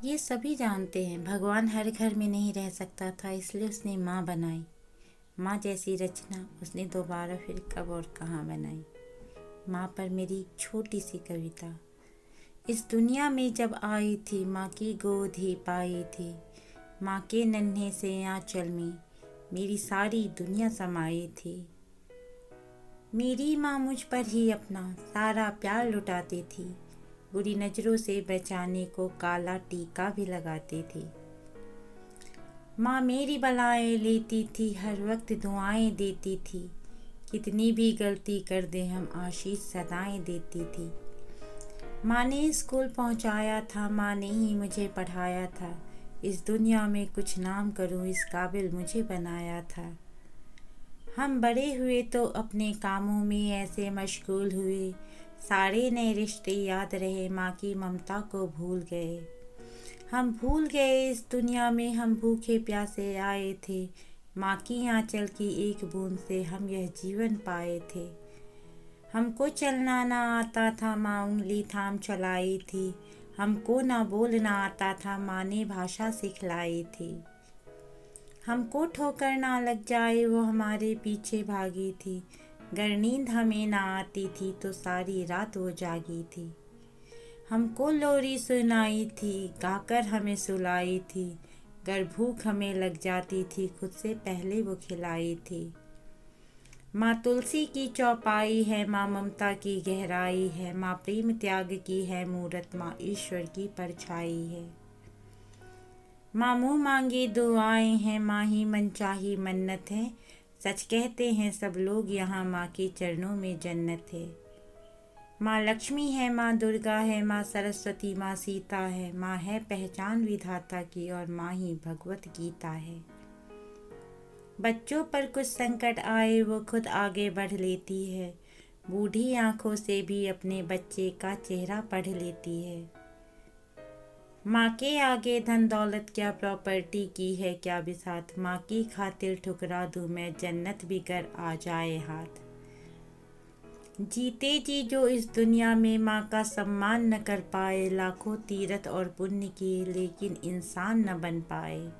ये सभी जानते हैं, भगवान हर घर में नहीं रह सकता था, इसलिए उसने माँ बनाई। माँ जैसी रचना उसने दोबारा फिर कब और कहाँ बनाई। माँ पर मेरी एक छोटी सी कविता। इस दुनिया में जब आई थी, माँ की गोद ही पाई थी। माँ के नन्हे से आंचल में मेरी सारी दुनिया समाई थी। मेरी माँ मुझ पर ही अपना सारा प्यार लुटाती थी। बुरी नज़रों से बचाने को काला टीका भी लगाती थी। माँ मेरी बलाएं लेती थी, हर वक्त दुआएं देती थी। कितनी भी गलती कर दे हम आशीष सदाएं देती थी। माँ ने स्कूल पहुँचाया था, माँ ने ही मुझे पढ़ाया था। इस दुनिया में कुछ नाम करूँ, इस काबिल मुझे बनाया था। हम बड़े हुए तो अपने कामों में ऐसे मशगूल हुए, सारे नए रिश्ते याद रहे, माँ की ममता को भूल गए। हम भूल गए इस दुनिया में, हम भूखे प्यासे आए थे। माँ की आंचल की एक बूंद से हम यह जीवन पाए थे। हमको चलना ना आता था, माँ उंगली थाम चलाई थी। हमको ना बोलना आता था, माँ ने भाषा सिखलाई थी। हमको ठोकर ना लग जाए, वो हमारे पीछे भागी थी। गर नींद हमें ना आती थी तो सारी रात वो जागी थी। हमको लोरी सुनाई थी, गाकर हमें सुलाई थी। गर भूख हमें लग जाती थी, खुद से पहले वो खिलाई थी। माँ तुलसी की चौपाई है, माँ ममता की गहराई है। माँ प्रेम त्याग की है मूरत, माँ ईश्वर की परछाई है। माँ मुँह मांगी दुआएं हैं, माँ ही मनचाही मन्नत है। सच कहते हैं सब लोग यहाँ, माँ के चरणों में जन्नत है। माँ लक्ष्मी है, माँ दुर्गा है, माँ सरस्वती, माँ सीता है। माँ है पहचान विधाता की और माँ ही भगवत गीता है। बच्चों पर कुछ संकट आए वो खुद आगे बढ़ लेती है। बूढ़ी आंखों से भी अपने बच्चे का चेहरा पढ़ लेती है। माँ के आगे धन दौलत क्या, प्रॉपर्टी की है क्या बिसात। माँ की खातिर ठुकरा दूँ मैं, जन्नत भी कर आ जाए हाथ। जीते जी जो इस दुनिया में माँ का सम्मान न कर पाए, लाखों तीरथ और पुण्य किए लेकिन इंसान न बन पाए।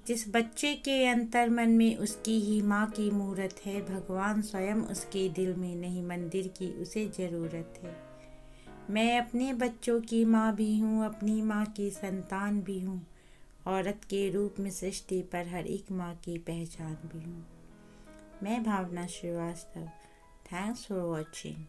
जिस बच्चे के अंतर मन में उसकी ही माँ की मूरत है, भगवान स्वयं उसके दिल में नहीं, मंदिर की उसे ज़रूरत है। मैं अपने बच्चों की माँ भी हूँ, अपनी माँ की संतान भी हूँ। औरत के रूप में सृष्टि पर हर एक माँ की पहचान भी हूँ। मैं Bhavna Srivastava. Thanks for watching.